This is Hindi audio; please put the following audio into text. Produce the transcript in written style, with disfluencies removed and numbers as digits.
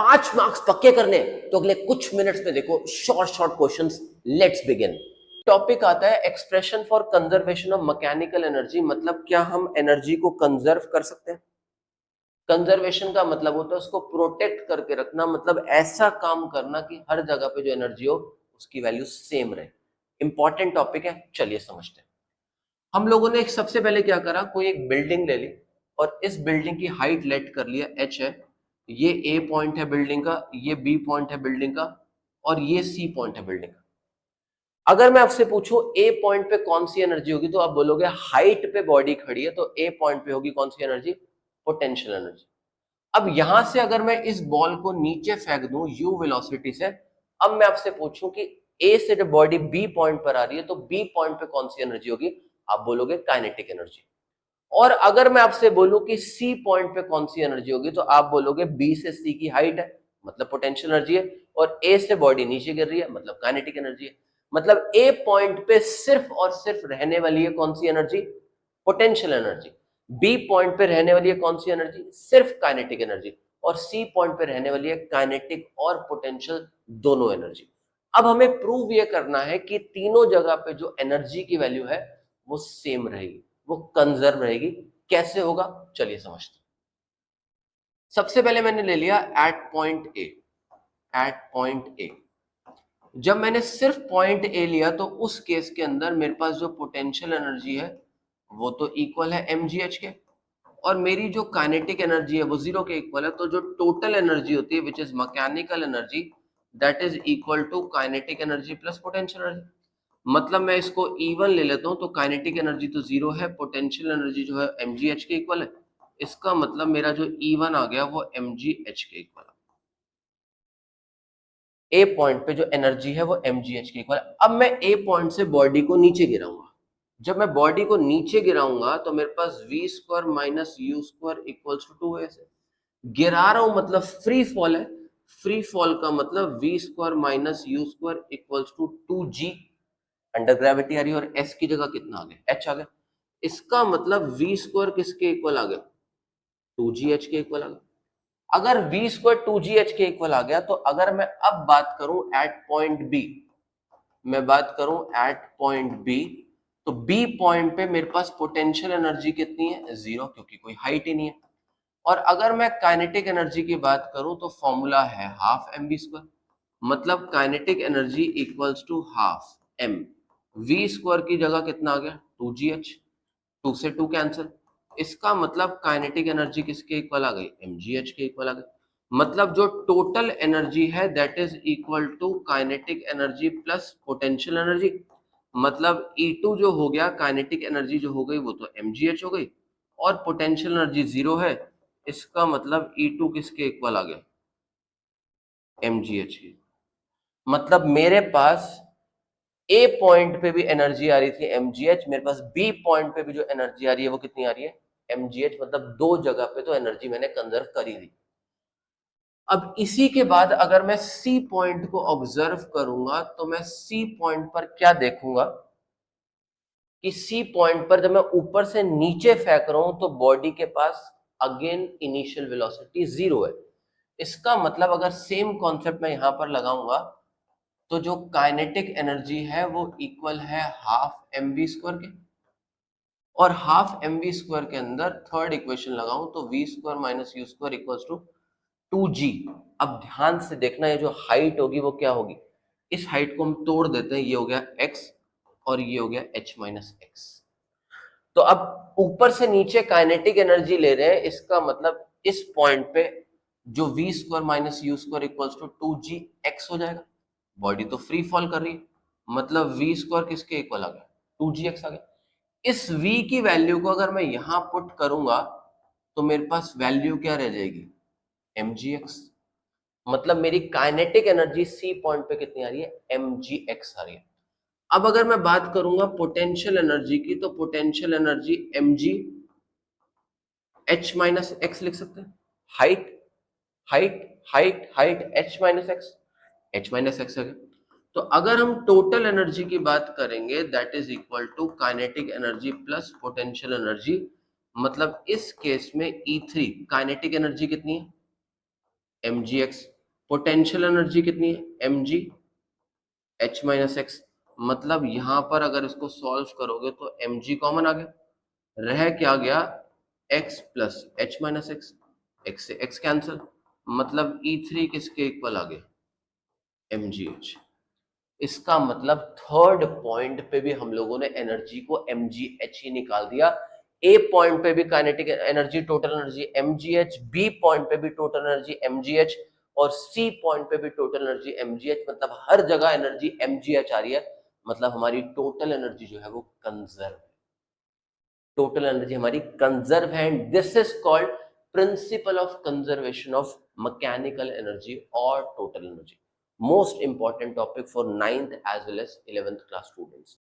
5 मार्क्स पक्के करने तो अगले कुछ मिनट्स में देखो short short questions. Let's begin. Topic आता है expression for conservation of mechanical energy, मतलब क्या हम एनर्जी को कंजर्व कर सकते हैं। कंजर्वेशन का मतलब होता है उसको प्रोटेक्ट करके रखना, मतलब ऐसा काम करना कि हर जगह पे जो एनर्जी हो उसकी वैल्यू सेम रहे। इंपॉर्टेंट टॉपिक है, चलिए समझते हैं। हम लोगों ने एक सबसे पहले क्या करा, कोई एक बिल्डिंग ले ली और इस बिल्डिंग की हाइट लेट कर लिया h है, ये ए पॉइंट है बिल्डिंग का, ये बी पॉइंट है बिल्डिंग का और ये सी पॉइंट है बिल्डिंग का। अगर मैं आपसे पूछूं ए पॉइंट पे कौन सी एनर्जी होगी, तो आप बोलोगे हाइट पे बॉडी खड़ी है तो ए पॉइंट पे होगी कौन सी एनर्जी, पोटेंशियल एनर्जी। अब यहां से अगर मैं इस बॉल को नीचे फेंक दूं u वेलोसिटी से, अब मैं आपसे पूछूं कि ए से जब बॉडी बी पॉइंट पर आ रही है तो बी पॉइंट पे कौन सी एनर्जी होगी, आप बोलोगे काइनेटिक एनर्जी। और अगर मैं आपसे बोलूं कि सी पॉइंट पे कौन सी एनर्जी होगी, तो आप बोलोगे बी से सी की हाइट है मतलब पोटेंशियल एनर्जी है, और ए से बॉडी नीचे गिर रही है मतलब काइनेटिक एनर्जी है। मतलब ए पॉइंट पे सिर्फ और सिर्फ रहने वाली है कौन सी energy, potential energy. B point पे रहने वाली है कौन सी एनर्जी, सिर्फ काइनेटिक एनर्जी। और सी पॉइंट पे रहने वाली है काइनेटिक और पोटेंशियल दोनों एनर्जी। अब हमें प्रूव ये करना है कि तीनों जगह पे जो एनर्जी की वैल्यू है वो सेम रहेगी, वो कंजर्व रहेगी। कैसे होगा चलिए समझते हैं। सबसे पहले मैंने ले लिया at point A. At point A जब मैंने सिर्फ पॉइंट ए लिया तो उस केस के अंदर मेरे पास जो पोटेंशियल एनर्जी है वो तो इक्वल है mgh के, और मेरी जो काइनेटिक एनर्जी है वो जीरो के इक्वल है। तो जो टोटल एनर्जी होती है which is mechanical energy, that is equal to kinetic energy plus potential energy. मतलब मैं इसको इवन ले लेता हूं तो काइनेटिक एनर्जी तो जीरो है, पोटेंशियल एनर्जी जो है mgh के इक्वल है। इसका मतलब मेरा जो इवन आ गया वो mgh के इक्वल है। ए पॉइंट पे जो एनर्जी है वो mgh के इक्वल है। अब मैं ए पॉइंट से बॉडी को नीचे गिराऊंगा। जब मैं बॉडी को नीचे गिराऊंगा तो मेरे पास v square minus u square equals to 2 है। गिरा रहा हूं मतलब फ्री फॉल है। फ्री फॉल का मतलब v square minus u square equals to 2g। Under gravity आ रही है और s की जगह कितना आ गया, h आ गया। इसका मतलब वी स्क्वायर किसके इक्वल आ गया, 2gh के इक्वल आ गया। अगर वी स्क्वायर 2gh के इक्वल आ गया तो अगर मैं अब बात करूं एट पॉइंट बी, मैं बात करूं एट पॉइंट बी, तो बी पॉइंट पे मेरे पास पोटेंशियल एनर्जी कितनी है, जीरो, क्योंकि कोई हाइट ही नहीं है। और अगर मैं काइनेटिक एनर्जी की बात करूं तो फॉर्मूला है हाफ एम बी स्क्वायर, मतलब kinetic energy equals to half m. V square की जगह कितना आ गया, 2gh, 2 से 2 कैंसिल। इसका मतलब काइनेटिक एनर्जी किसके इक्वल आ गई, mgh के इक्वल आ गई। मतलब जो टोटल एनर्जी है that is equal to kinetic energy plus potential energy. मतलब E2 जो हो गया, काइनेटिक एनर्जी जो हो गई वो तो mgh हो गई, और पोटेंशियल एनर्जी जीरो है। इसका मतलब E2 किसके इक्वल आ गया, mgh के। मतलब मेरे पास ए पॉइंट पे भी एनर्जी आ रही थी mgh, मेरे पास बी पॉइंट पे भी जो एनर्जी आ रही है वो कितनी आ रही है, mgh। मतलब दो जगह पे तो एनर्जी मैंने कंजर्व करी थी। अब इसी के बाद अगर मैं सी पॉइंट को ऑब्जर्व करूंगा तो मैं सी पॉइंट पर क्या देखूंगा कि सी पॉइंट पर जब मैं ऊपर से नीचे फेंक रहा हूं तो बॉडी के पास अगेन इनिशियल वेलोसिटी जीरो है। इसका मतलब अगर सेम कॉन्सेप्ट मैं यहां पर लगाऊंगा तो जो काइनेटिक एनर्जी है वो इक्वल है हाफ एम बी स्क्वायर के, और हाफ एम बी स्क्वायर के अंदर थर्ड इक्वेशन लगाऊं तो v square minus u square equals to 2g। अब ध्यान से देखना, ये जो हाइट होगी वो क्या होगी, इस हाइट को हम तोड़ देते हैं, ये हो गया x और ये हो गया h माइनस एक्स। तो अब ऊपर से नीचे काइनेटिक एनर्जी ले रहे हैं, इसका मतलब इस पॉइंट पे जो v square minus u square equals to 2g x हो जाएगा। बॉडी तो फ्री फॉल कर रही है, मतलब वी स्क्वायर किसके इक्वल आ गया, 2gx आ गया। इस v की वैल्यू को अगर मैं यहां पुट करूंगा तो मेरे पास वैल्यू क्या रह जाएगी, mgx। मतलब मेरी काइनेटिक एनर्जी सी पॉइंट पे कितनी आ रही है, mgx आ रही है। अब अगर मैं बात करूंगा पोटेंशियल एनर्जी की तो potential energy mg h minus x लिख सकते हैं। Height height height height h minus x, h minus x है। तो अगर हम टोटल एनर्जी की बात करेंगे that is equal to kinetic energy plus potential energy. मतलब इस केस में E3 काइनेटिक एनर्जी कितनी है, mgx, पोटेंशियल एनर्जी कितनी है mg h माइनस एक्स, मतलब यहां पर अगर इसको सॉल्व करोगे तो mg कॉमन आ गया, रह क्या गया x plus H minus x, x से x कैंसिल, मतलब E3 किसके इक्वल आ गया mgh। इसका मतलब थर्ड पॉइंट पे भी हम लोगों ने एनर्जी को mgh ही निकाल दिया। ए पॉइंट पे भी kinetic energy total energy mgh, B point पे भी टोटल एनर्जी mgh और सी पॉइंट पे भी टोटल एनर्जी mgh, मतलब हर जगह एनर्जी mgh आ रही है, मतलब हमारी टोटल एनर्जी जो है वो कंजर्व है, टोटल एनर्जी हमारी कंजर्व है। And this is called principle of conservation of mechanical energy और total energy, most important topic for 9th as well as 11th class students.